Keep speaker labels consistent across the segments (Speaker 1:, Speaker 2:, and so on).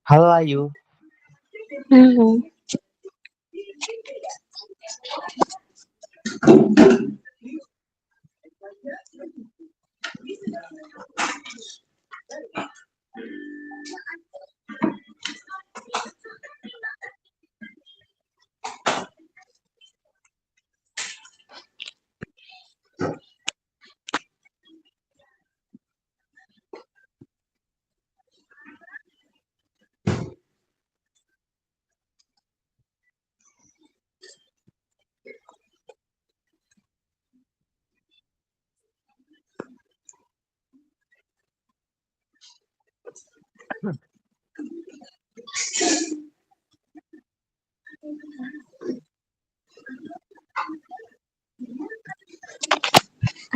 Speaker 1: Halo Ayu.
Speaker 2: Halo.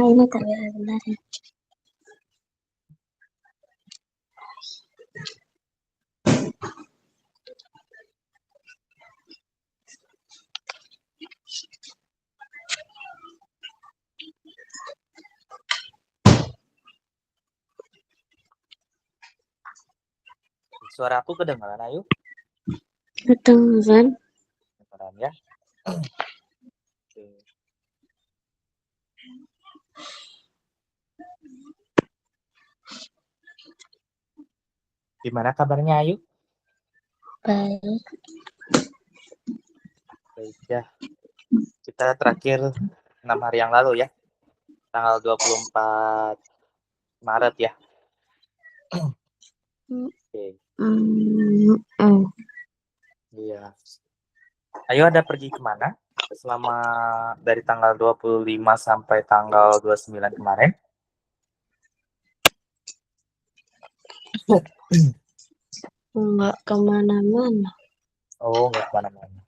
Speaker 2: Ini tadi benar ya.
Speaker 1: Suara aku kedengaran Ayu?
Speaker 2: Kedengaran.
Speaker 1: Kedengaran ya. Oke. Gimana kabarnya Ayu?
Speaker 2: Baik.
Speaker 1: Baik ya. Kita terakhir 6 hari yang lalu ya. Tanggal 24 Maret ya. Oke. Iya. Ayu ada pergi kemana? Selama dari tanggal 25 sampai tanggal 29 kemarin?
Speaker 2: Enggak kemana-mana.
Speaker 1: Oh, nggak kemana-mana.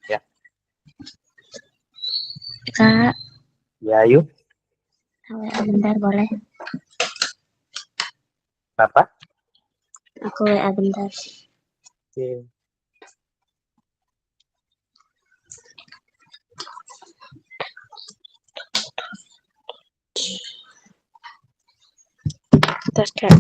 Speaker 1: Ya.
Speaker 2: Kak,
Speaker 1: Ya, Ayu.
Speaker 2: WA bentar boleh?
Speaker 1: Kenapa?
Speaker 2: Aku WA bentar.
Speaker 1: Oke.
Speaker 2: Terus Kak.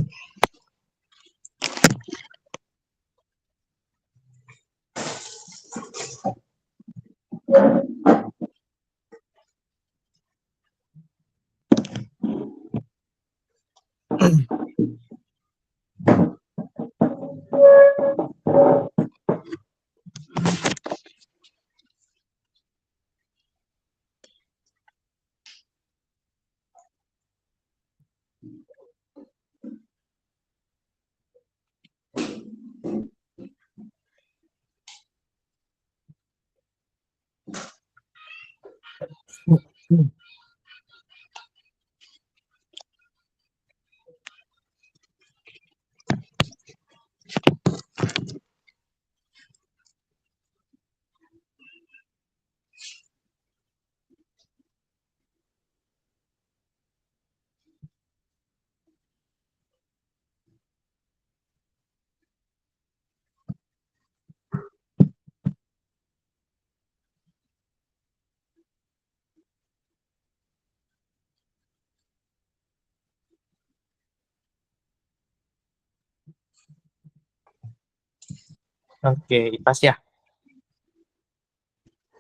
Speaker 1: Oke, IPAS ya.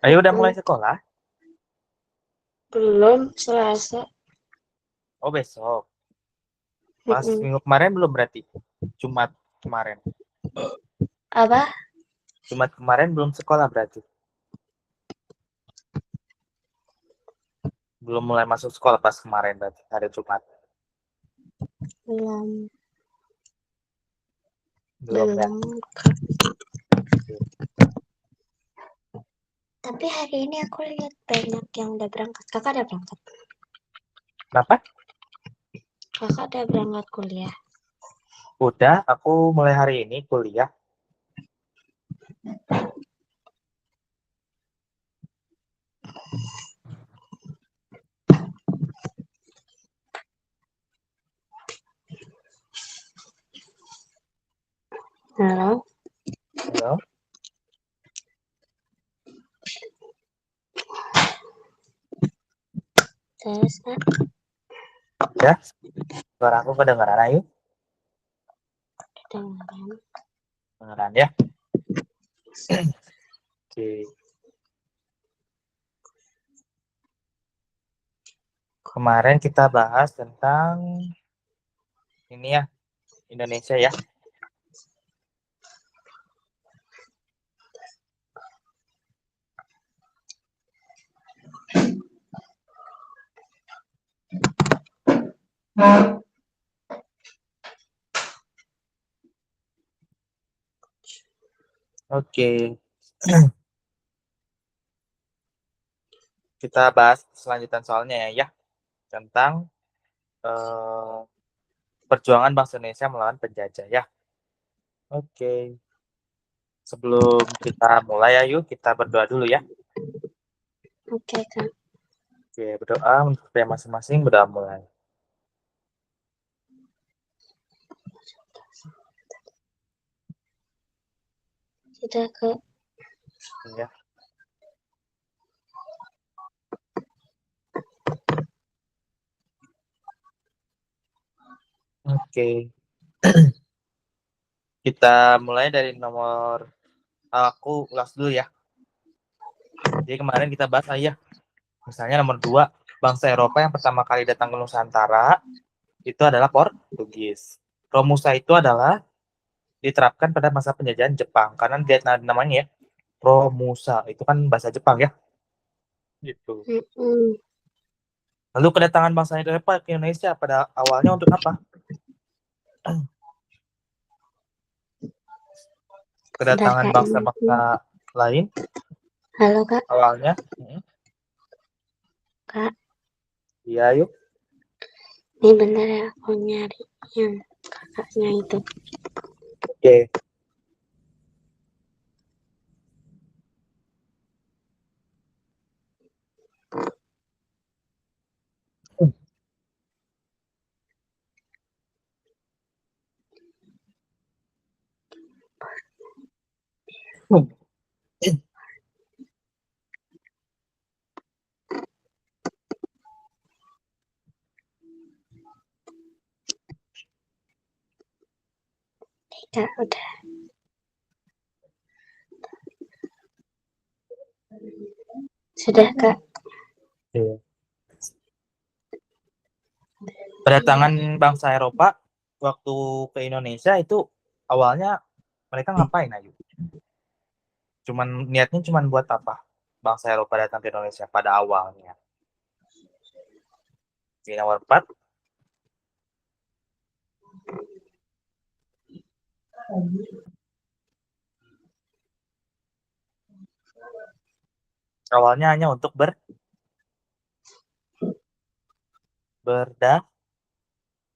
Speaker 1: Ayu udah mulai sekolah?
Speaker 2: Belum, Selasa.
Speaker 1: Oh, besok. Pas minggu kemarin belum berarti? Jumat kemarin.
Speaker 2: Apa?
Speaker 1: Jumat kemarin belum sekolah berarti? Belum mulai masuk sekolah pas kemarin berarti, hari Jumat?
Speaker 2: Belum.
Speaker 1: Belum ya?
Speaker 2: Tapi hari ini aku lihat banyak yang udah berangkat. Kakak udah berangkat?
Speaker 1: Kenapa?
Speaker 2: Kakak udah berangkat kuliah?
Speaker 1: Udah, aku mulai hari ini kuliah.
Speaker 2: Halo?
Speaker 1: Halo?
Speaker 2: Tes, Kak.
Speaker 1: Ya, suara aku kedengaran, Ayu?
Speaker 2: Kedengaran.
Speaker 1: Kedengaran ya? Oke. Kemarin kita bahas tentang ini ya, Indonesia ya. Oke. Kita bahas selanjutan soalnya ya, tentang perjuangan bangsa Indonesia melawan penjajah ya. Oke. Sebelum kita mulai, ayo kita berdoa dulu ya.
Speaker 2: Oke, Kak.
Speaker 1: Oke, berdoa untuk kita masing-masing, berdoa mulai.
Speaker 2: Sudah, Kak.
Speaker 1: Ya. Oke. Kita mulai dari nomor, aku ulas dulu ya. Jadi kemarin kita bahas ya, misalnya nomor 2, bangsa Eropa yang pertama kali datang ke Nusantara itu adalah Portugis. Romusa itu adalah diterapkan pada masa penjajahan Jepang, karena dia namanya ya, Romusa itu kan bahasa Jepang ya. Gitu. Lalu kedatangan bangsa Eropa ke Indonesia pada awalnya untuk apa? Kedatangan
Speaker 2: Kak,
Speaker 1: bangsa-bangsa lain
Speaker 2: Halo, Kak.
Speaker 1: awalnya.
Speaker 2: Kak,
Speaker 1: Iya, yuk.
Speaker 2: ini bentar ya, aku nyari yang kakaknya itu.
Speaker 1: Oke.
Speaker 2: Kak, udah. Sudah, Kak.
Speaker 1: Oke. Kedatangan bangsa Eropa waktu ke Indonesia itu awalnya mereka ngapain, Ayu? Niatnya cuman buat apa? Bangsa Eropa datang ke Indonesia pada awalnya. Di nomor 4. Awalnya hanya untuk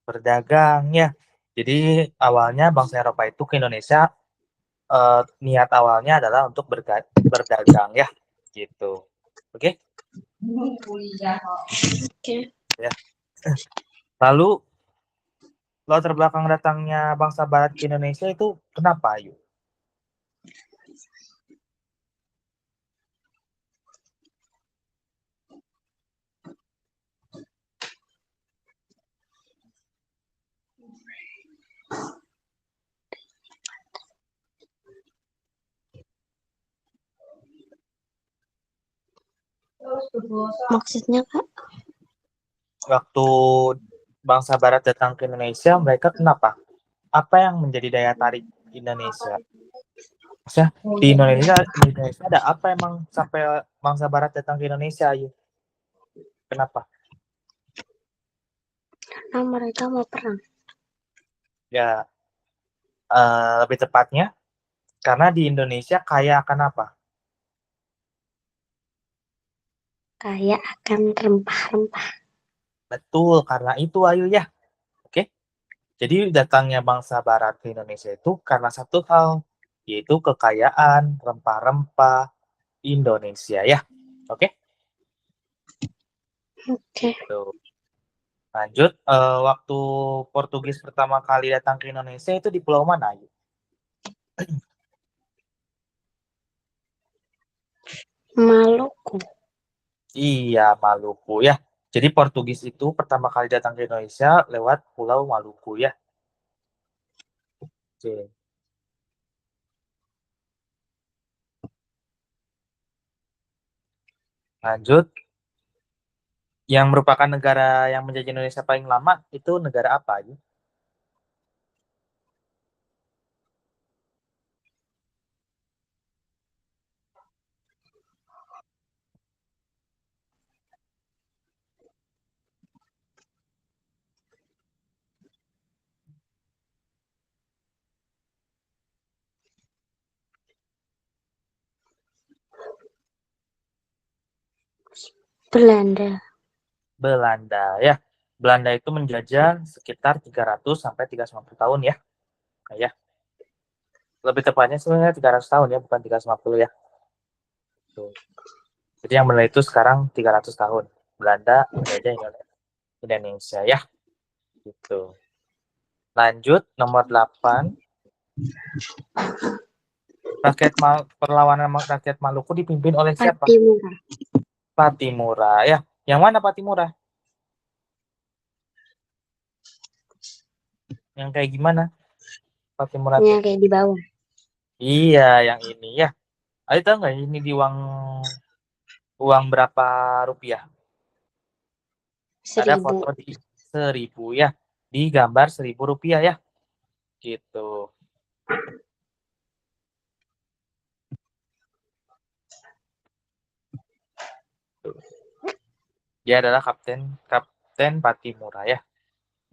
Speaker 1: berdagang ya. Jadi awalnya bangsa Eropa itu ke Indonesia, niat awalnya adalah untuk berdagang ya, gitu. Oke?
Speaker 2: Oke.
Speaker 1: Ya. Lalu latar belakang datangnya bangsa Barat ke Indonesia itu kenapa, Ayu?
Speaker 2: Maksudnya, Kak?
Speaker 1: Waktu bangsa Barat datang ke Indonesia, mereka kenapa? Apa yang menjadi daya tarik Indonesia? Maksudnya di Indonesia ada apa emang sampai bangsa Barat datang ke Indonesia, Ayu? Kenapa?
Speaker 2: Karena mereka mau perang.
Speaker 1: Ya, lebih tepatnya karena di Indonesia kaya akan apa?
Speaker 2: Kaya akan rempah-rempah.
Speaker 1: Betul, karena itu, Ayu ya. Oke. Jadi datangnya bangsa Barat ke Indonesia itu karena satu hal, yaitu kekayaan rempah-rempah Indonesia ya. Oke.
Speaker 2: Oke.
Speaker 1: Tuh. Lanjut, waktu Portugis pertama kali datang ke Indonesia itu di pulau mana, Ayu?
Speaker 2: Maluku.
Speaker 1: Iya, Maluku ya. Jadi Portugis itu pertama kali datang ke Indonesia lewat Pulau Maluku ya. Oke. Lanjut. Yang merupakan negara yang menjajah Indonesia paling lama itu negara apa aja?
Speaker 2: Belanda.
Speaker 1: Belanda ya. Belanda itu menjajah sekitar 300 sampai 350 tahun ya. Nah, ya. Lebih tepatnya sebenarnya 300 tahun ya, bukan 350 ya. Tuh. Jadi yang Belanda itu sekarang 300 tahun. Belanda menjajah Indonesia ya. Gitu. Lanjut nomor 8. Perlawanan rakyat Maluku dipimpin oleh siapa?
Speaker 2: Patimura.
Speaker 1: Patimura ya. Yang mana Patimura? Yang kayak gimana? Patimura
Speaker 2: Yang kayak di bawah.
Speaker 1: Iya, yang ini ya. Ayo tahu nggak ini di uang berapa rupiah? Ada
Speaker 2: 1000.
Speaker 1: foto di 1000 ya. Di gambar 1000 rupiah ya. Gitu. Dia adalah Kapten Patimura ya.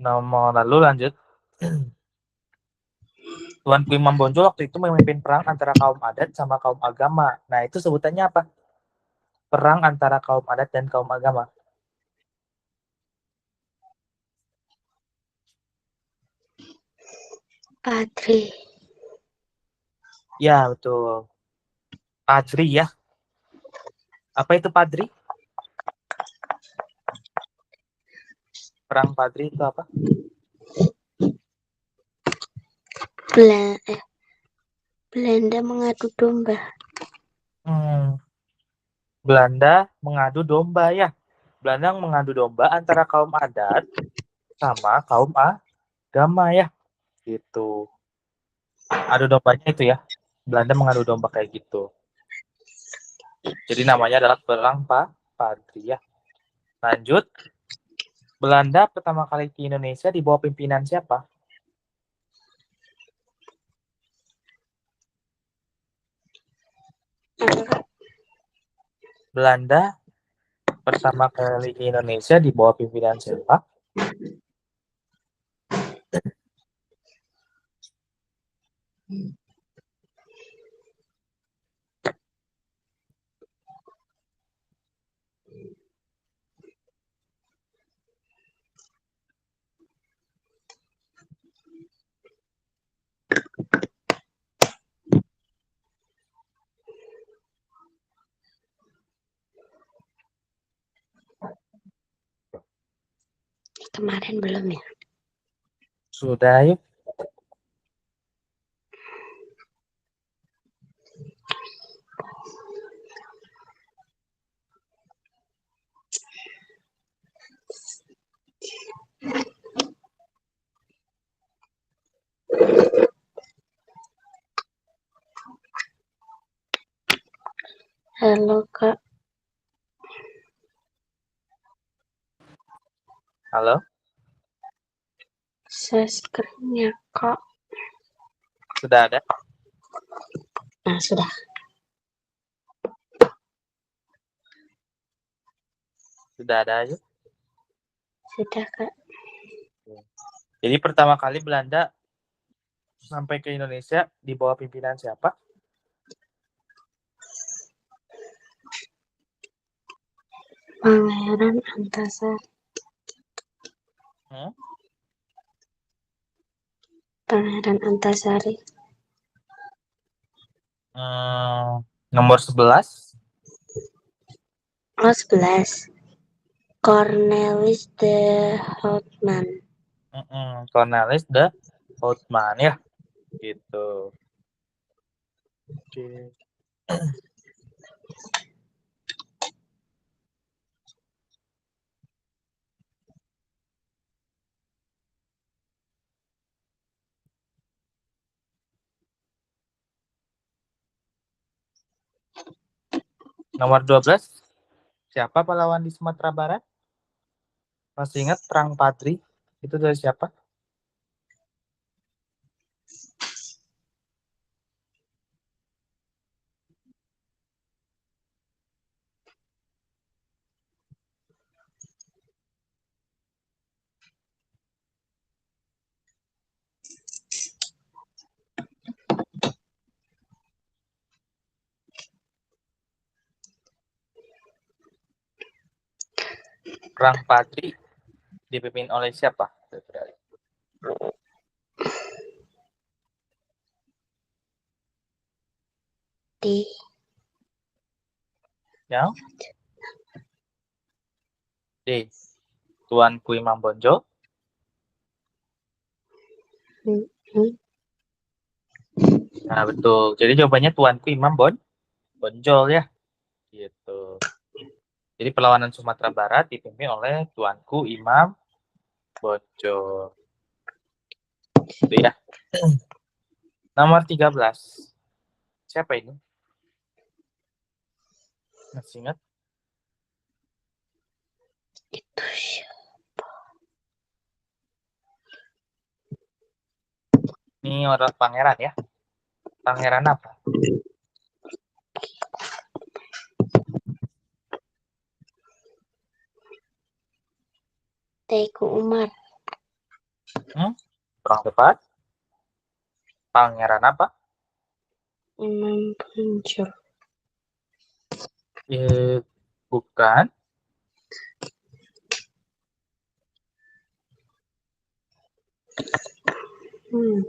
Speaker 1: Nomor lalu lanjut. Tuanku Imam Bonjol waktu itu memimpin perang antara kaum adat sama kaum agama. Nah, itu sebutannya apa? Perang antara kaum adat dan kaum agama.
Speaker 2: Padri.
Speaker 1: Ya, betul. Padri ya. Apa itu Padri? Perang Padri itu apa?
Speaker 2: Belanda mengadu domba.
Speaker 1: Belanda mengadu domba ya. Belanda mengadu domba antara kaum adat sama kaum agama ya. Gitu. Adu dombanya itu ya. Belanda mengadu domba kayak gitu. Jadi namanya adalah Perang Padri ya. Lanjut. Belanda pertama kali ke Indonesia di bawah pimpinan siapa? Belanda pertama kali ke Indonesia di bawah pimpinan siapa?
Speaker 2: Kemarin belum ya?
Speaker 1: Sudah yuk.
Speaker 2: Halo Kak.
Speaker 1: Halo.
Speaker 2: Share screen-nya Kak.
Speaker 1: Sudah ada.
Speaker 2: Nah, sudah.
Speaker 1: Sudah ada yuk.
Speaker 2: Sudah Kak.
Speaker 1: Jadi pertama kali Belanda sampai ke Indonesia di bawah pimpinan siapa?
Speaker 2: Pangeran Antasari. Pangeran Antasari.
Speaker 1: Nomor 11.
Speaker 2: Oh, 11. Cornelis de Houtman.
Speaker 1: Cornelis de Houtman ya. Gitu. Oke. Nomor 12. Siapa pahlawan di Sumatera Barat? Masih ingat Perang Padri? Itu dari siapa? Perang Padri dipimpin oleh siapa?
Speaker 2: Di
Speaker 1: Yang D. Tuanku Imam Bonjol.
Speaker 2: hmm,
Speaker 1: Nah, betul. Jadi jawabannya Tuanku Imam Bonjol ya. Gitu. Jadi perlawanan Sumatera Barat dipimpin oleh Tuanku Imam Bonjol. Itu ya. Nomor 13. Siapa ini? Masih ingat?
Speaker 2: itu sih.
Speaker 1: Ini orang pangeran ya. Pangeran apa?
Speaker 2: Tengku Umar.
Speaker 1: Kurang tepat. Pangeran apa?
Speaker 2: Imam Bonjol.
Speaker 1: Bukan.
Speaker 2: Hmm.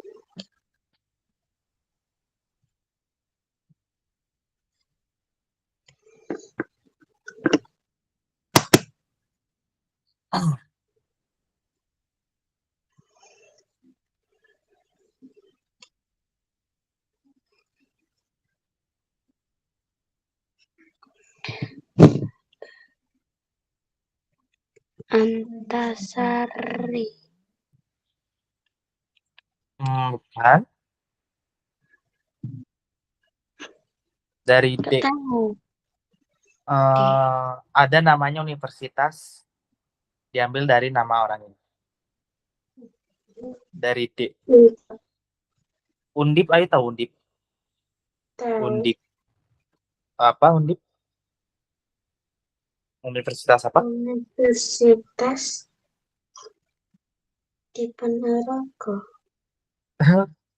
Speaker 2: Antasari.
Speaker 1: Bukan. Dari D.
Speaker 2: Gak tahu.
Speaker 1: Ada namanya universitas diambil dari nama orang ini. Dari D. Undip, ayo tahu Undip. Undip. Apa Undip? Universitas apa?
Speaker 2: Universitas di Ponorogo.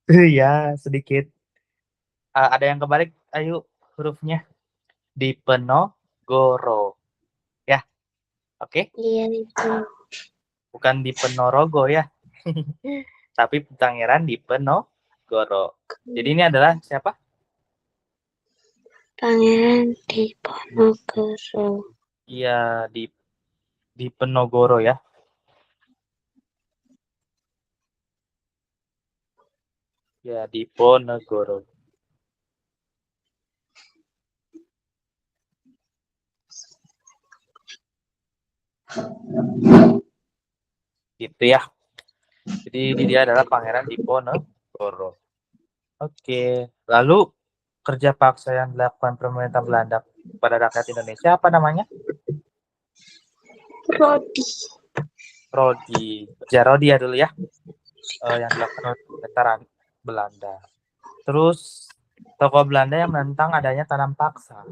Speaker 1: Ya, sedikit. Ada yang kebalik, ayo hurufnya. Diponegoro. Ya, oke.
Speaker 2: Iya itu.
Speaker 1: Bukan di Ponorogo ya. Tapi Pangeran Diponegoro. Jadi ini adalah siapa?
Speaker 2: Pangeran Diponegoro.
Speaker 1: Iya, di Penogoro ya. Ya, Diponegoro. Gitu ya. Jadi dia adalah Pangeran Diponegoro. Oke. Lalu kerja paksa yang dilakukan pemerintah Belanda pada rakyat Indonesia apa namanya?
Speaker 2: Rodi.
Speaker 1: Rodi. Kerja Rodi ya dulu ya. Yang dilakukan oleh pemerintah Belanda. Terus tokoh Belanda yang menentang adanya tanam paksa.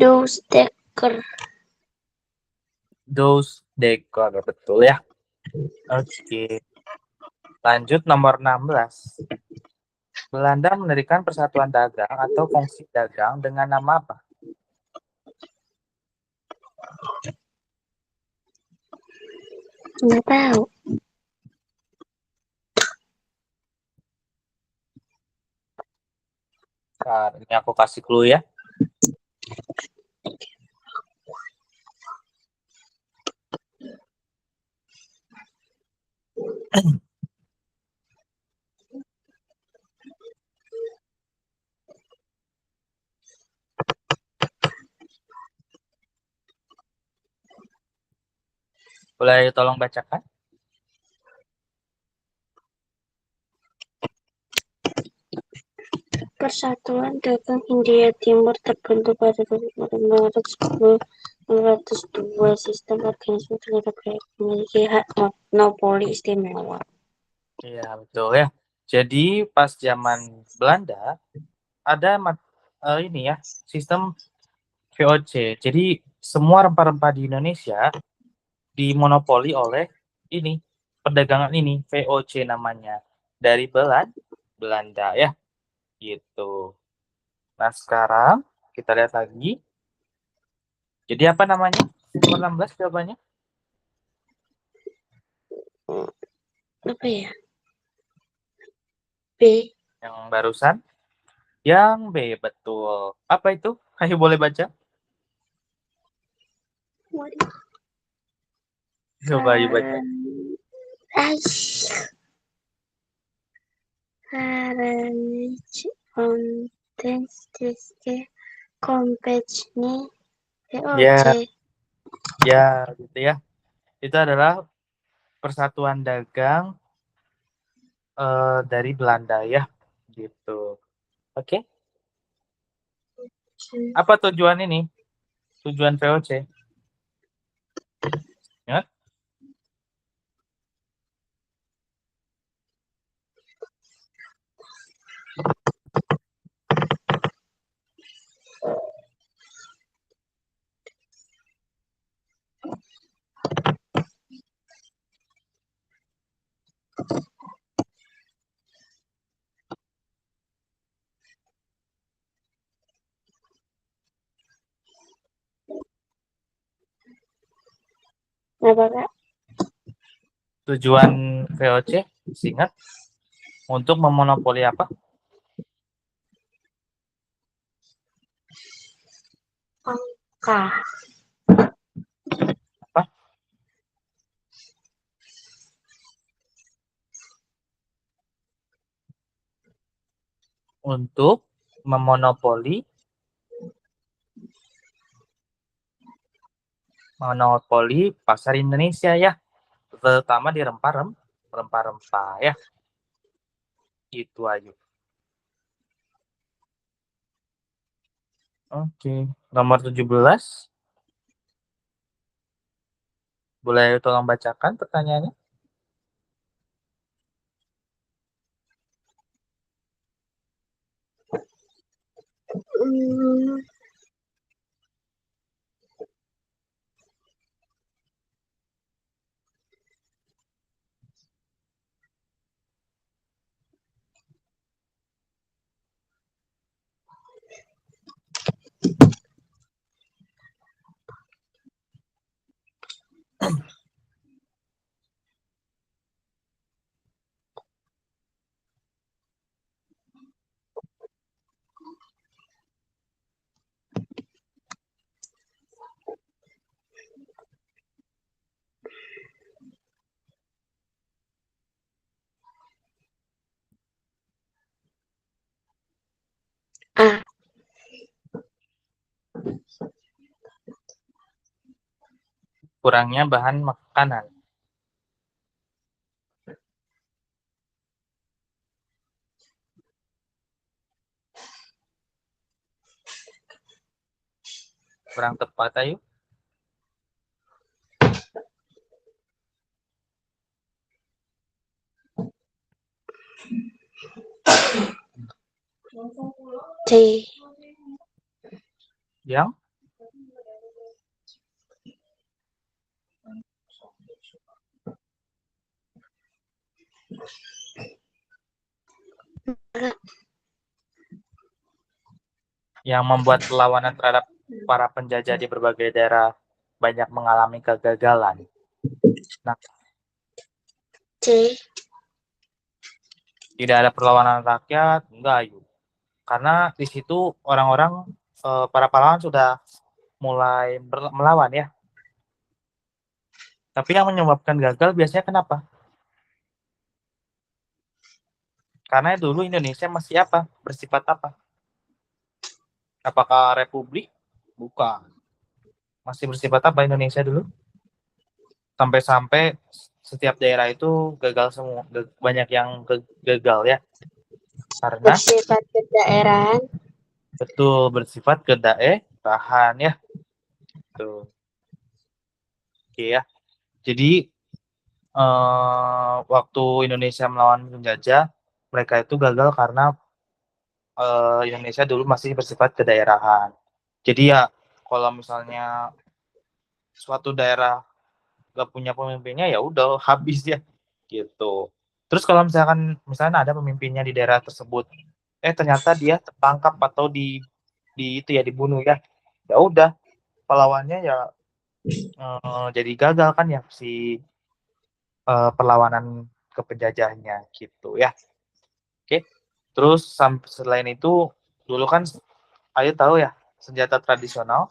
Speaker 2: Deusdeker.
Speaker 1: Deusdeker, betul ya. Oke. Lanjut nomor 16. Belanda mendirikan persatuan dagang atau kongsi dagang dengan nama apa?
Speaker 2: Nggak tahu.
Speaker 1: Nah, ini aku kasih clue ya. Boleh tolong bacakan?
Speaker 2: Persatuan Dagang Hindia Timur terbentuk pada Maret 1902. Sistem organisasi negara memiliki hak monopoli istimewa.
Speaker 1: Iya, betul ya. Jadi pas zaman Belanda ada ini ya, sistem VOC. Jadi semua rempah-rempah di Indonesia dimonopoli oleh ini, perdagangan ini, VOC namanya. Dari Belanda ya, gitu. Nah, sekarang kita lihat lagi. Jadi apa namanya? Nomor 16 jawabannya?
Speaker 2: Apa ya? B.
Speaker 1: Yang barusan? Yang B, betul. Apa itu? Ayo boleh baca? Coba ayo baca.
Speaker 2: Carnage on Density Company VOC.
Speaker 1: Ya, gitu ya. Itu adalah persatuan dagang dari Belanda ya, gitu. Oke. Apa tujuan ini? Tujuan VOC? Ya?
Speaker 2: Apa Kak?
Speaker 1: Tujuan VOC, ingat, untuk memonopoli apa?
Speaker 2: Angka.
Speaker 1: Apa? Untuk memonopoli pasar Indonesia ya, terutama di rempah-rempah ya. Itu aja. Oke, nomor 17. Boleh tolong bacakan pertanyaannya?
Speaker 2: A.
Speaker 1: Kurangnya bahan makanan. Kurang tepat, ayo.
Speaker 2: C.
Speaker 1: Yang membuat perlawanan terhadap para penjajah di berbagai daerah banyak mengalami kegagalan. Nah,
Speaker 2: C.
Speaker 1: tidak ada perlawanan rakyat, enggak, yuk. Karena di situ orang-orang, para pahlawan sudah mulai melawan ya. Tapi yang menyebabkan gagal biasanya kenapa? Karena dulu Indonesia masih apa? Bersifat apa? Apakah republik? Bukan. Masih bersifat apa Indonesia dulu? Sampai-sampai setiap daerah itu gagal semua, banyak yang gagal ya. Karena
Speaker 2: Bersifat kedaerahan.
Speaker 1: betul bersifat kedaerahan ya. Tuh. Oke ya. Jadi waktu Indonesia melawan penjajah, mereka itu gagal karena Indonesia dulu masih bersifat kedaerahan. Jadi ya kalau misalnya suatu daerah gak punya pemimpinnya ya udah habis ya gitu. Terus kalau misalnya ada pemimpinnya di daerah tersebut, ternyata dia tertangkap atau di itu ya dibunuh ya, ya udah perlawannya ya jadi gagal kan ya si perlawanan ke penjajahnya gitu ya. Oke. Terus selain itu dulu kan ayo tahu ya senjata tradisional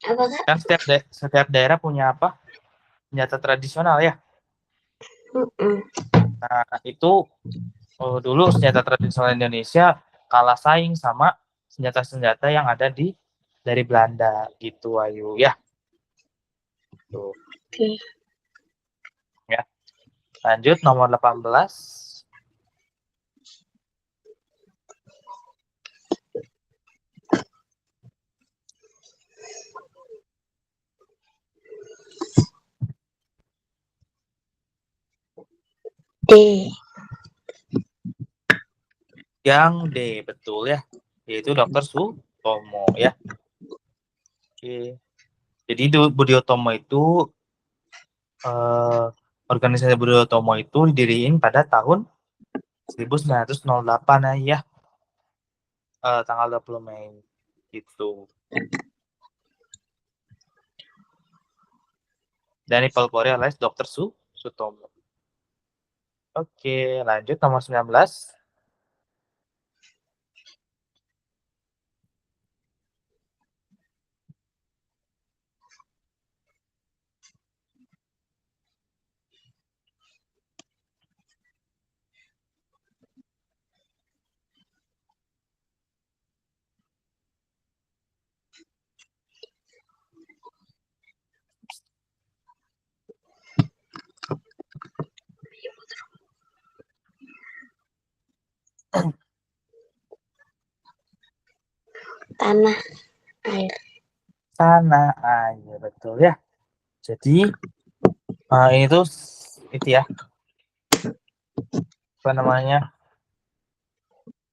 Speaker 2: Apa Kak?
Speaker 1: kan setiap daerah punya apa senjata tradisional ya.
Speaker 2: Mm-mm.
Speaker 1: Nah itu dulu senjata tradisional Indonesia kalah saing sama senjata-senjata yang ada dari Belanda gitu Ayu ya. Tuh
Speaker 2: Oke.
Speaker 1: ya. Lanjut nomor 18.
Speaker 2: D.
Speaker 1: Yang D betul ya, yaitu Dr. Sutomo ya. Oke. Jadi Budi Utomo itu organisasi Budi Utomo itu didiriin pada tahun 1908 ya, tanggal 20 Mei gitu. Dan dipelopori oleh Dr. Sutomo. Oke, lanjut nomor 19.
Speaker 2: Tanah air.
Speaker 1: Tanah air betul ya. Jadi ini tuh itu ya apa namanya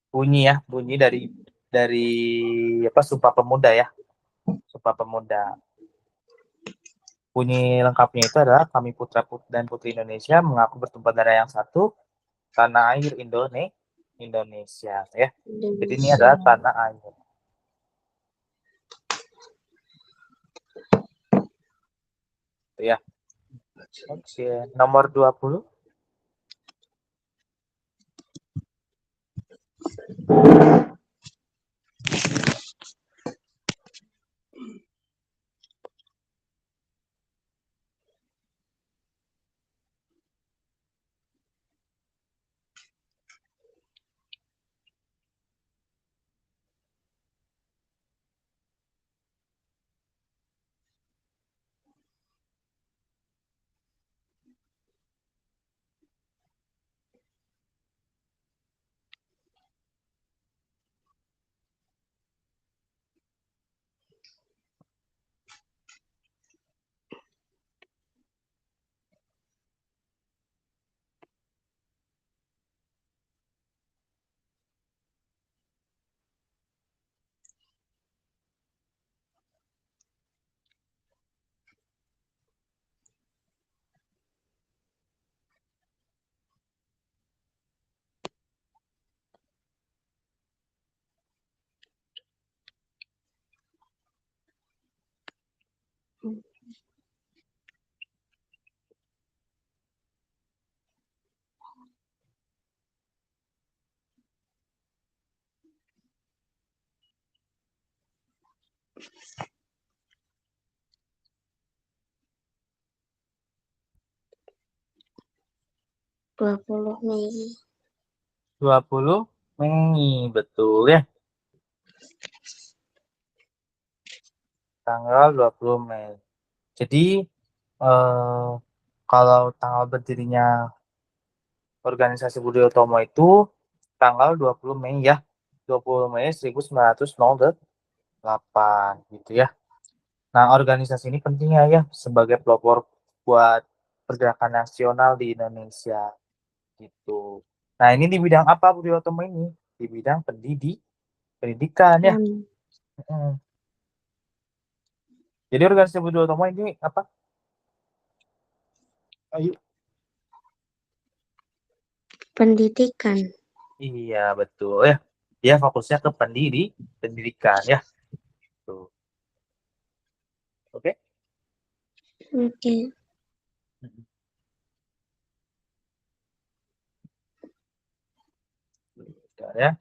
Speaker 1: bunyi dari apa Sumpah Pemuda ya, Sumpah Pemuda. Bunyi lengkapnya itu adalah kami putra dan putri Indonesia mengaku bertumpah darah yang satu, tanah air Indonesia ya. Jadi ini
Speaker 2: Indonesia.
Speaker 1: adalah tanah air. Itu ya. Oke, nomor 20.
Speaker 2: 20 Mei.
Speaker 1: 20 Mei, betul ya. Tanggal 20 Mei. Jadi kalau tanggal berdirinya organisasi Budi Utomo itu tanggal 20 Mei ya. 20 Mei 1908 gitu ya. Nah, organisasi ini pentingnya ya sebagai pelopor buat pergerakan nasional di Indonesia gitu. Nah, ini di bidang apa Budi Utomo ini? Di bidang pendidikan ya. Mm. Jadi organisasi Budi Utomo ini apa? Ayo.
Speaker 2: Pendidikan.
Speaker 1: Iya, betul ya. Dia fokusnya ke pendidikan ya. Tuh. Oke.
Speaker 2: Oke.
Speaker 1: Mm. Bentar ya.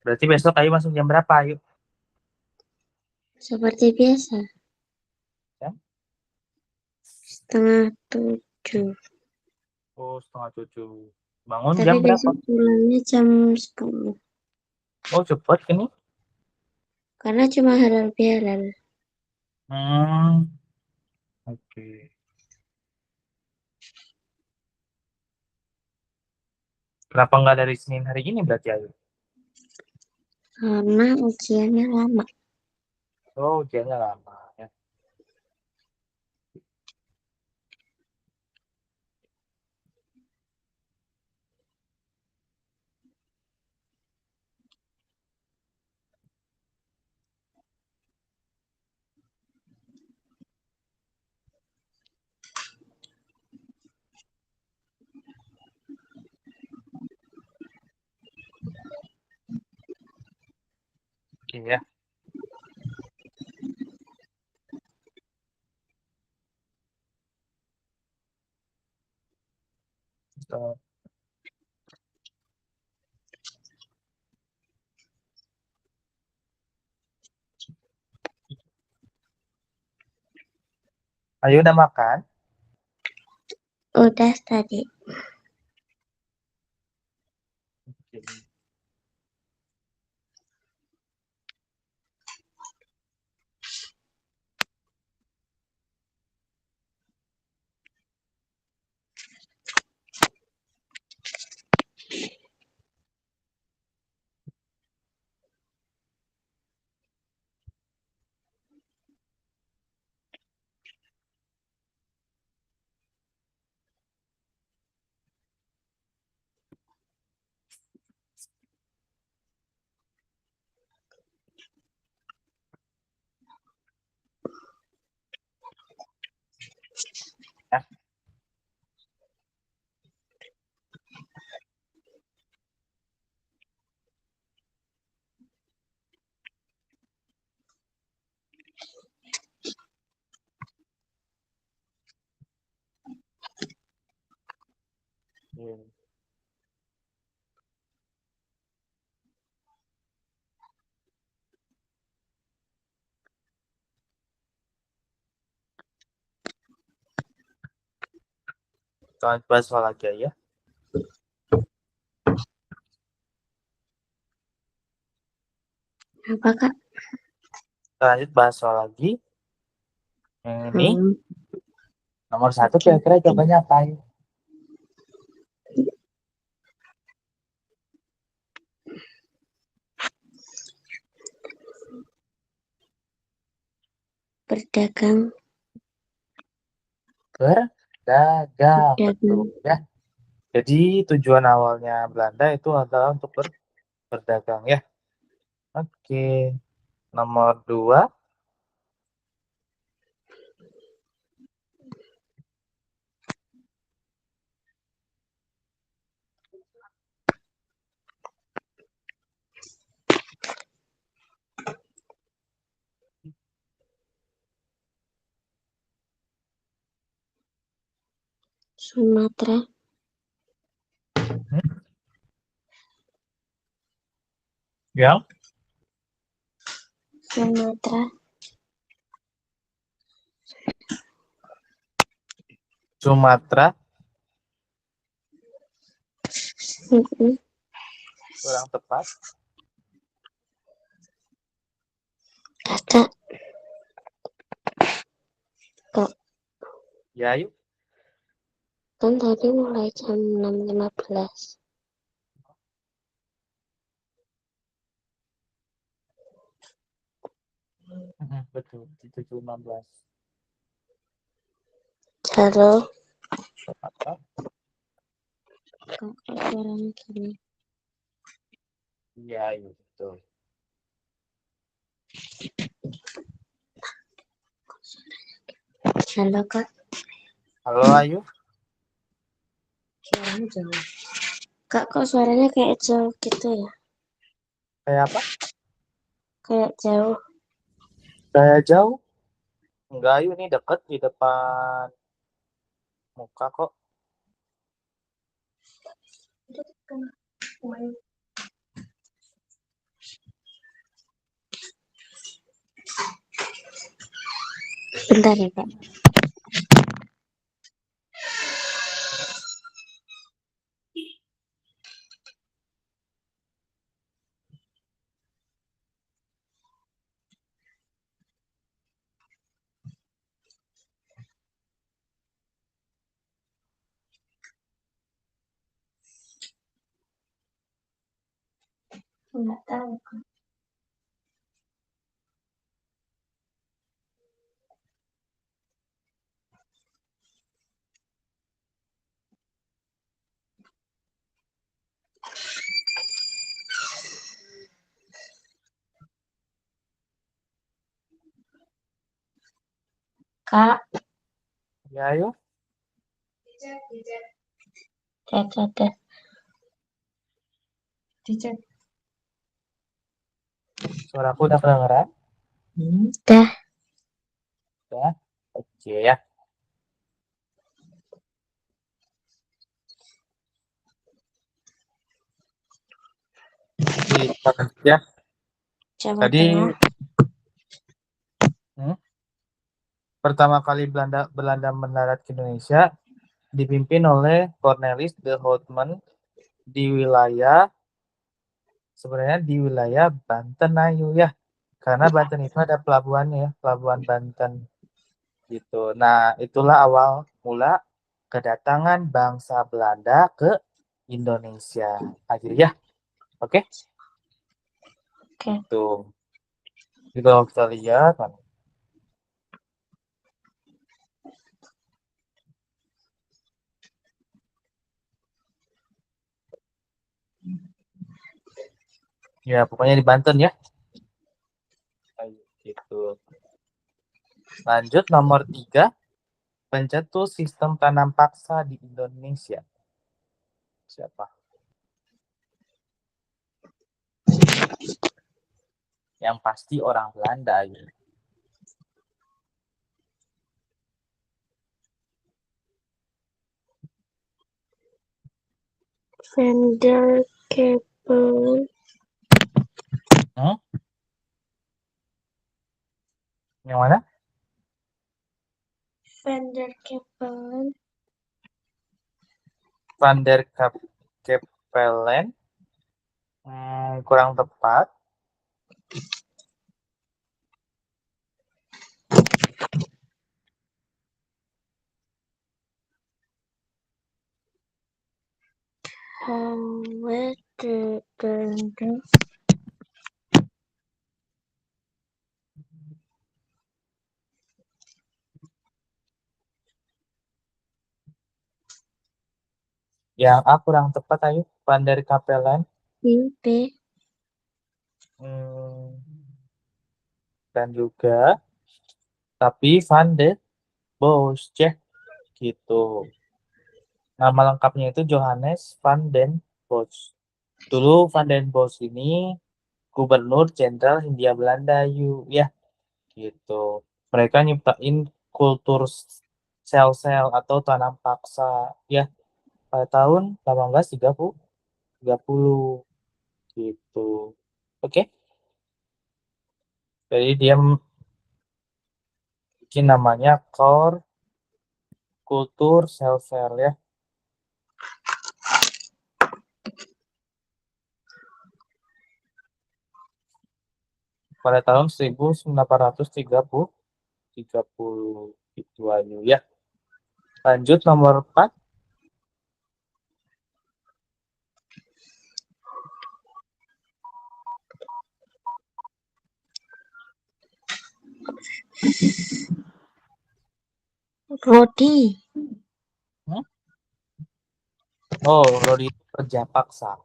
Speaker 1: Berarti besok ayo masuk jam berapa? Ayo.
Speaker 2: Seperti biasa.
Speaker 1: Ya.
Speaker 2: 6:30.
Speaker 1: Oh, 6:30. Bangun
Speaker 2: Tapi
Speaker 1: jam berapa?
Speaker 2: besok pulangnya jam 10.
Speaker 1: Oh, cepet ini.
Speaker 2: Karena cuma halal bihalal.
Speaker 1: Hmm, oke. Kenapa nggak dari Senin hari ini berarti ayo?
Speaker 2: Karena ujiannya lama.
Speaker 1: Oh, ujiannya lama ya. Oke ya. So, ayo udah makan?
Speaker 2: Udah tadi.
Speaker 1: Oke. Ya. Hmm. Kita bahas soal lagi ya.
Speaker 2: Apa, Kak?
Speaker 1: Kita lanjut bahas soal lagi. Yang ini
Speaker 2: Hmm.
Speaker 1: nomor 1
Speaker 2: Oke.
Speaker 1: kira-kira jawabannya apa? Ayo?
Speaker 2: Berdagang.
Speaker 1: Berdagang, betul
Speaker 2: Berdagang.
Speaker 1: ya. Jadi tujuan awalnya Belanda itu adalah untuk berdagang ya. Oke, nomor 2.
Speaker 2: Sumatera.
Speaker 1: Yang
Speaker 2: Sumatera.
Speaker 1: Sumatera
Speaker 2: Mm-mm.
Speaker 1: kurang tepat.
Speaker 2: Kakak. Kak,
Speaker 1: Ya, yuk.
Speaker 2: kan tadi mulai jam 6.15.
Speaker 1: Betul, 7.15.
Speaker 2: Halo.
Speaker 1: Tepat.
Speaker 2: Kak, kok suaranya gini?
Speaker 1: Iya, yuk, betul.
Speaker 2: Halo, Kak.
Speaker 1: Halo, Ayu.
Speaker 2: Suaranya jauh. Kak, kok suaranya kayak jauh gitu ya?
Speaker 1: Kayak apa?
Speaker 2: Kayak jauh.
Speaker 1: Kayak jauh. Enggak, Ayu, ini deket di depan muka kok.
Speaker 2: Bentar ya, Kak. Enggak tahu, Kak. Kak,
Speaker 1: Ya, Ayu.
Speaker 2: Dicet.
Speaker 1: Suaraku udah kedengeran?
Speaker 2: Dah.
Speaker 1: Ya. Oke ya. Kita lanjut ya.
Speaker 2: Jawa
Speaker 1: Tadi
Speaker 2: Tengah.
Speaker 1: pertama kali Belanda mendarat ke Indonesia dipimpin oleh Cornelis de Houtman di wilayah sebenarnya di wilayah Banten, Ayu ya. Karena Banten itu ada pelabuhannya ya, Pelabuhan Banten gitu. Nah, itulah awal mula kedatangan bangsa Belanda ke Indonesia. Akhirnya ya. Oke.
Speaker 2: Oke.
Speaker 1: Tuh. Jadi kalau kita lihat kan, ya pokoknya di Banten ya. Ayo, gitu. Lanjut nomor 3, pencetus sistem tanam paksa di Indonesia. Siapa? Yang pasti orang Belanda. Ya.
Speaker 2: Van der Kempen.
Speaker 1: Yang mana?
Speaker 2: Van der Kempen.
Speaker 1: Van der Kepelen. Kurang tepat.
Speaker 2: Howard de.
Speaker 1: Yang A kurang tepat, ayo. Van der Kapellen.
Speaker 2: B.
Speaker 1: Dan juga tapi Van de Bosch gitu. Nama lengkapnya itu Johannes van den Bosch. Dulu Van den Bosch ini Gubernur Jenderal Hindia Belanda ya gitu. Mereka nyiptain kultur sel-sel atau tanam paksa ya pada tahun 1830 gitu. Oke. Jadi dia bikin namanya core kultur sel-sel ya. Pada tahun 1830 itu aja ya. Lanjut nomor 4.
Speaker 2: Rodi.
Speaker 1: Oh, Rodi itu kerja paksa.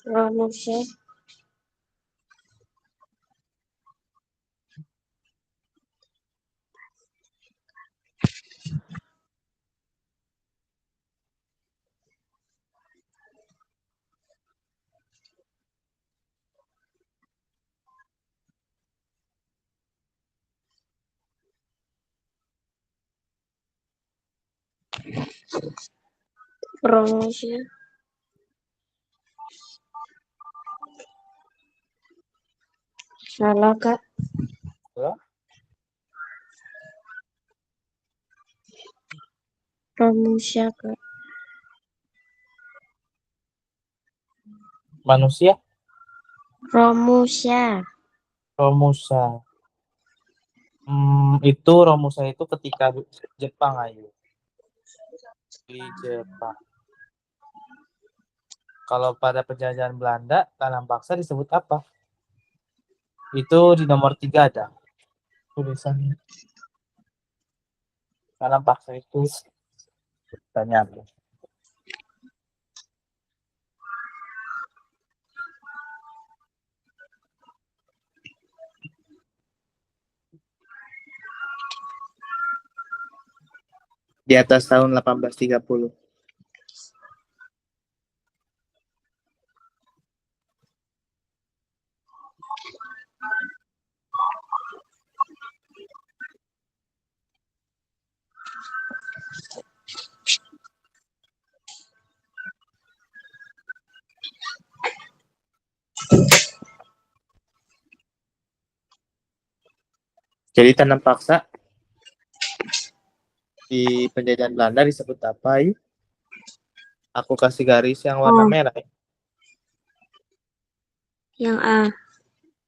Speaker 2: Manusia. Manusia. Salah kak.
Speaker 1: Ya.
Speaker 2: Manusia kak.
Speaker 1: Manusia
Speaker 2: Romusha.
Speaker 1: Romusa. Itu Romusa itu ketika Jepang ayo. Di Jepang. Kalau pada penjajahan Belanda, tanam paksa disebut apa? Itu di nomor 3 ada tulisannya. Tanam paksa itu tanya apa? Di atas tahun 1830. Jadi tanam paksa di penjajahan Belanda disebut apa? Yuk? Aku kasih garis yang warna merah.
Speaker 2: Yang A.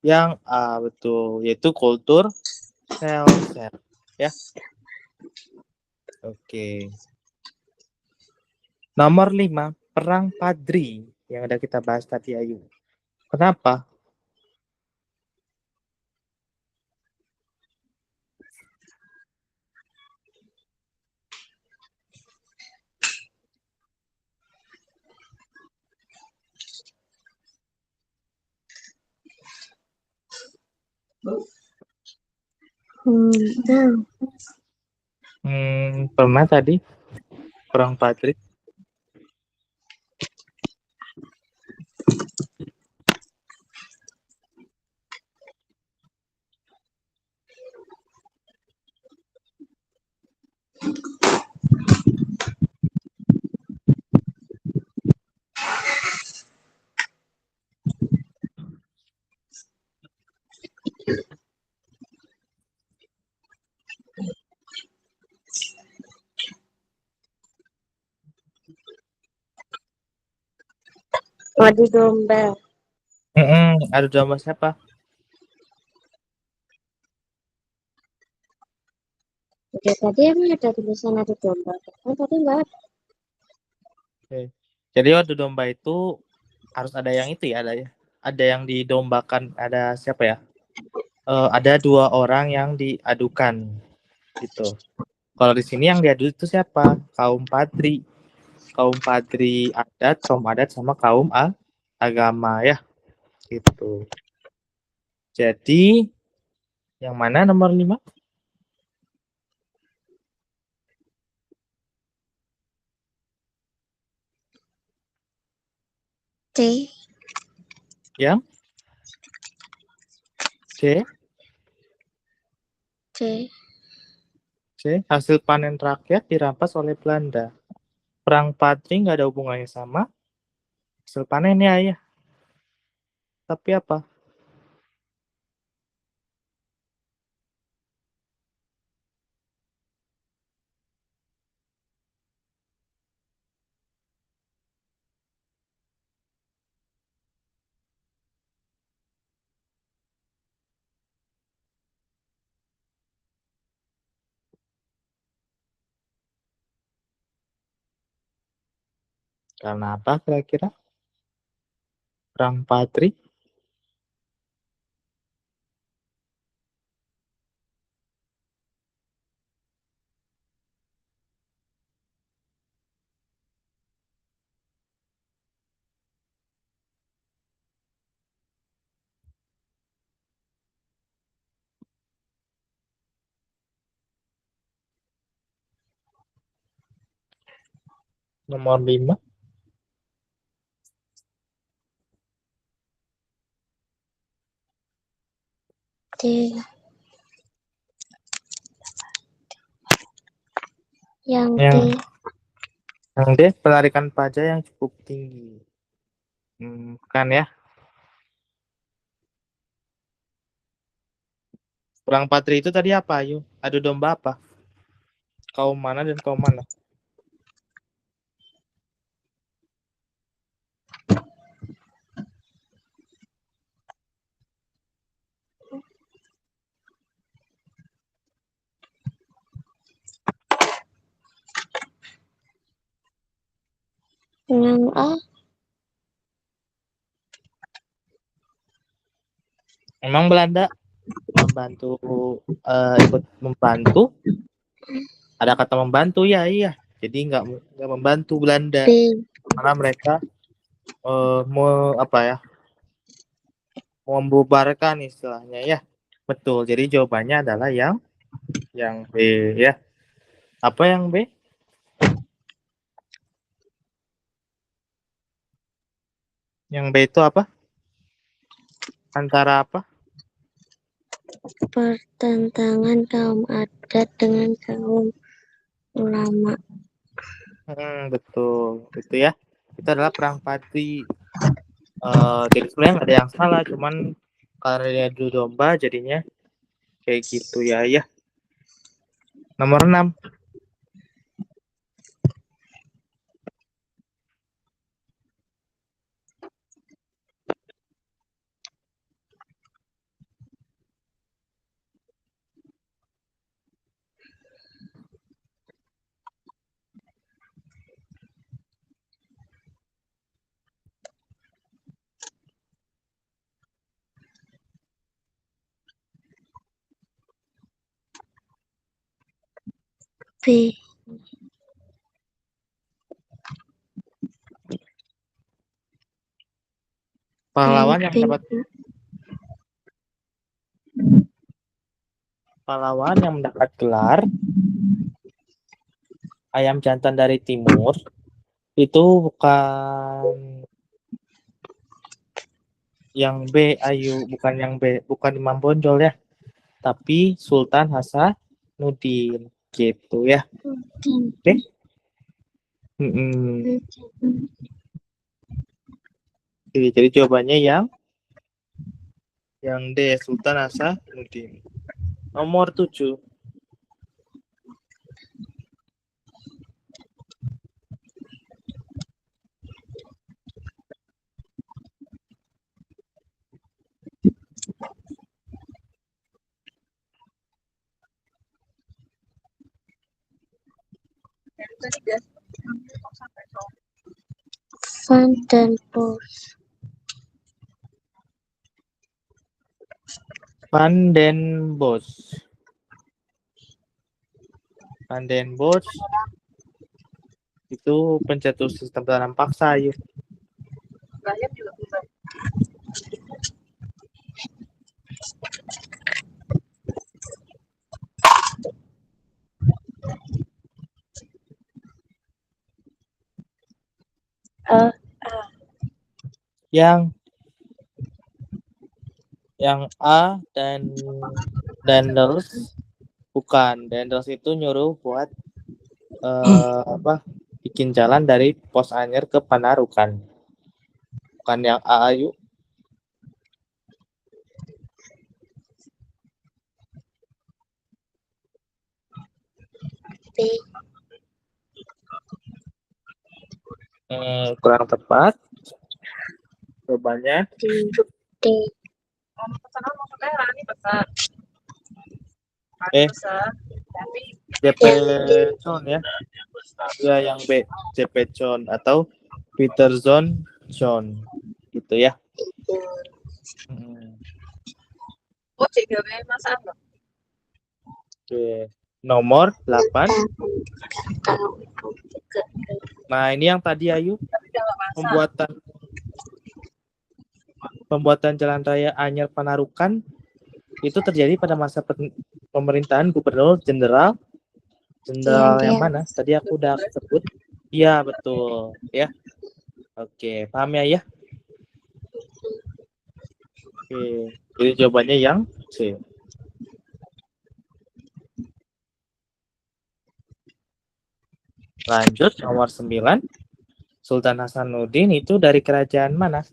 Speaker 1: Yang A betul, yaitu kultur sel-sel. Ya. Oke. Nomor 5, Perang Padri yang udah kita bahas tadi Ayu. Kenapa? Pernah tadi Perang Padri.
Speaker 2: Adu domba.
Speaker 1: Adu domba siapa?
Speaker 2: Oke, tadi emang ada tulisan adu domba. Oh, tadi enggak ada.
Speaker 1: Oke. Jadi adu domba itu harus ada yang itu ya, ada yang didombakan, ada siapa ya? Ada 2 orang yang diadukan gitu. Kalau di sini yang diadu itu siapa? Kaum Padri. Kaum Padri adat, kaum adat sama kaum agama ya, gitu. Jadi yang mana nomor 5?
Speaker 2: C.
Speaker 1: Yang C.
Speaker 2: C.
Speaker 1: C. Hasil panen rakyat dirampas oleh Belanda. Perang Patri nggak ada hubungannya sama hasil panen ya. Tapi apa? Karena apa kira-kira? Perang Patri? Nomor 5.
Speaker 2: D. Yang D.
Speaker 1: Yang D. Penarikan pajak yang cukup tinggi. Kan ya. Perang Patri itu tadi apa, Ayu? Adu domba apa? Kaum mana dan kaum mana?
Speaker 2: Yang A.
Speaker 1: Emang Belanda membantu ikut membantu? Ada kata membantu ya, iya. Jadi nggak membantu Belanda
Speaker 2: B.
Speaker 1: karena mereka apa ya? Membubarkan istilahnya ya. Betul. Jadi jawabannya adalah yang B ya. Apa yang B? Yang B itu apa? Antara apa?
Speaker 2: Pertentangan kaum adat dengan kaum ulama.
Speaker 1: Betul. Itu ya. Itu adalah perang Patri. Jadi sebenarnya nggak ada yang salah, cuman karena dia adu domba jadinya kayak gitu ya. Nomor 6.
Speaker 2: B.
Speaker 1: Pahlawan yang
Speaker 2: B.
Speaker 1: mendapat gelar ayam jantan dari timur itu bukan yang B, Ayu, bukan yang B, bukan Imam Bonjol ya, tapi Sultan Hasanuddin gitu ya. Oke. Jadi jawabannya yang D, Sultan Hasanuddin. Nomor 7.
Speaker 2: Van den Bosch.
Speaker 1: Van den Bosch. Van den Bosch itu pencetus sistem tanam paksa, Ayu. Yang Yang A dan Dendels bukan. Dendels itu nyuruh buat bikin jalan dari Pos Anyer ke Panarukan. Bukan yang A, ayo.
Speaker 2: B.
Speaker 1: Kurang tepat. Jawabannya
Speaker 2: D.
Speaker 1: JP John ya. Ya yang B, JP John atau Peterson John. Gitu ya. Oke. Nomor 8. Nah, ini yang tadi Ayu pembuatan jalan raya Anyer Panarukan itu terjadi pada masa pemerintahan Gubernur Jenderal yang mana? Tadi aku udah sebut. Iya, betul. Ya. Oke, paham ya? Oke. Jadi jawabannya yang C. Lanjut, nomor 9. Sultan Hasanuddin itu dari kerajaan mana?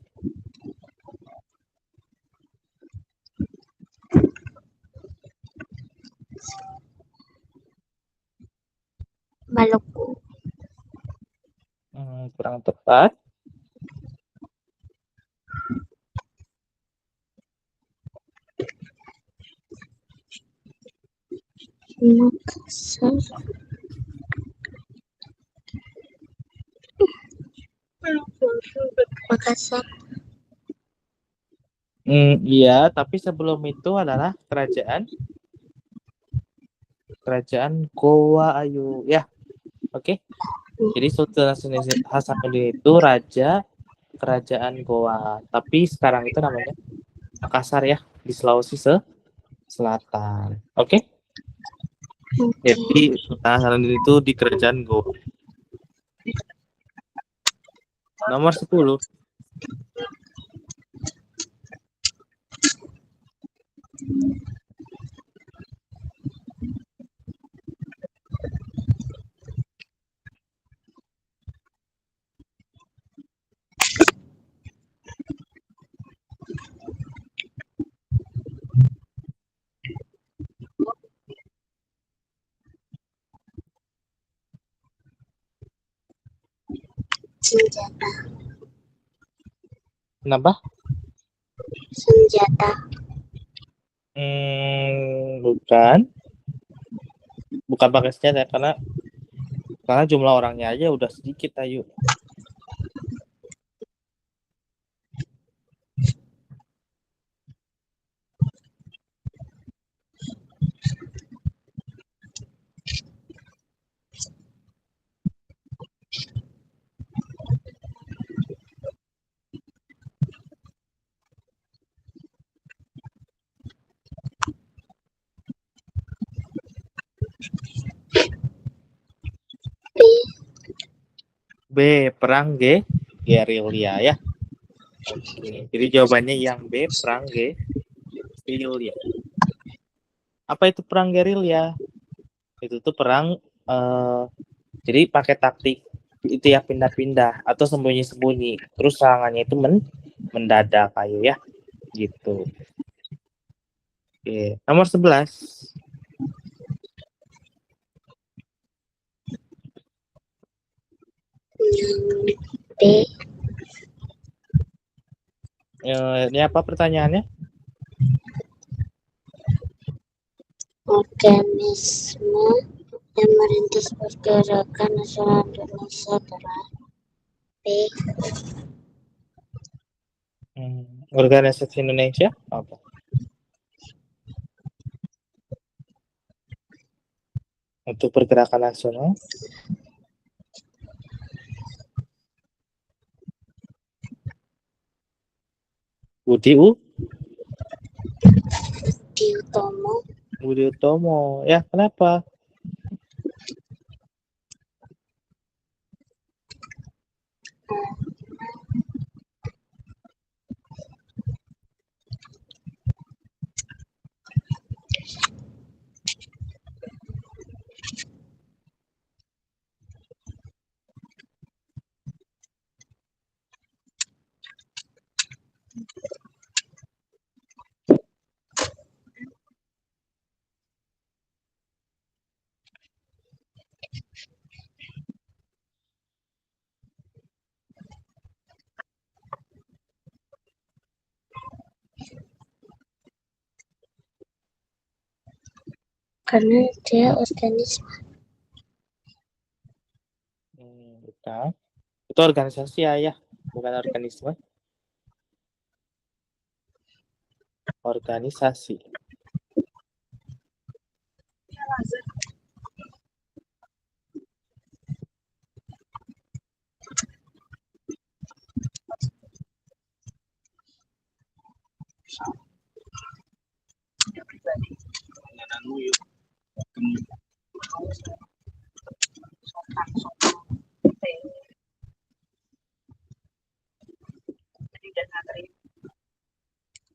Speaker 2: Maluku.
Speaker 1: Kurang tepat.
Speaker 2: Makassar. Makassar.
Speaker 1: Iya, tapi sebelum itu adalah kerajaan Goa, Ayu. Ya, oke. Jadi Sultan Hasanuddin itu raja kerajaan Goa. Tapi sekarang itu namanya Makassar ya, di Sulawesi Selatan. Oke. Jadi Sultan Hasanuddin itu di kerajaan Goa. Nomor 10.
Speaker 2: Senjata.
Speaker 1: Kenapa?
Speaker 2: Senjata.
Speaker 1: Bukan. Bukan pakai senjata karena jumlah orangnya aja udah sedikit, Ayu.
Speaker 2: B.
Speaker 1: B, perang gerilya ya. Oke, jadi jawabannya yang B, perang gerilya. Apa itu perang gerilya? Itu tuh perang jadi pakai taktik itu ya, pindah-pindah atau sembunyi-sembunyi. Terus serangannya itu mendadak, Ayu ya. Gitu. Oke, nomor 11.
Speaker 2: B.
Speaker 1: Ini apa pertanyaannya?
Speaker 2: Organisme yang merintis pergerakan nasional Indonesia adalah B.
Speaker 1: Organisasi Indonesia apa? Untuk pergerakan nasional. Budi Utomo. Ya, kenapa?
Speaker 2: Karena dia organisme.
Speaker 1: Bukan. Itu organisasi ya, bukan organisme. Organisasi.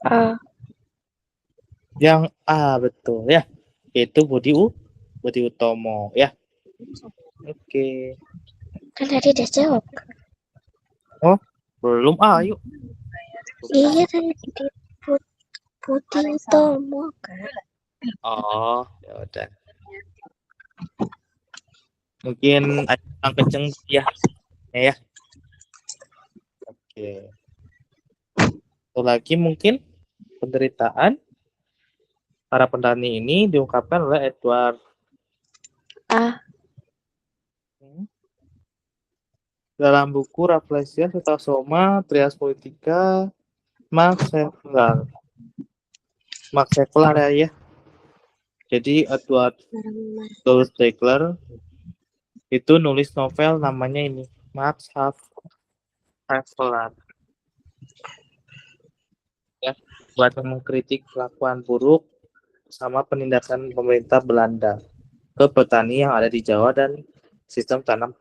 Speaker 2: A.
Speaker 1: Yang A betul ya. Itu Budi Utomo ya. Oke.
Speaker 2: Kan tadi udah jawab.
Speaker 1: Oh, belum yuk.
Speaker 2: Iya tadi Budi Utomo kan.
Speaker 1: Oh, ya udah. Mungkin ada yang kenceng ya. Ya. Oke. Satu lagi mungkin penderitaan para petani ini diungkapkan oleh Edward
Speaker 2: A.
Speaker 1: dalam buku Rafflesia Soma Trias Politica Max Havelaar ya. Jadi Edward Louis Stegler itu nulis novel namanya ini Max Havelaar ya, buat mengkritik kelakuan buruk sama penindakan pemerintah Belanda ke petani yang ada di Jawa dan sistem tanam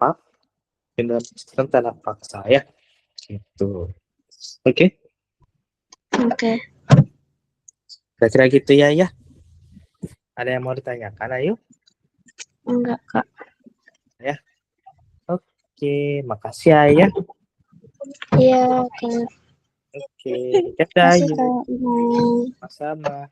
Speaker 1: paksa ya gitu. Oke.
Speaker 2: Oke.
Speaker 1: Kira-kira gitu ya. Ada yang mau ditanyakan? Ayo.
Speaker 2: Enggak, Kak.
Speaker 1: Ya. Oke, makasih ya.
Speaker 2: Iya, Kak.
Speaker 1: Oke, dadah.
Speaker 2: Makasih, Kak. Bye.
Speaker 1: Sama.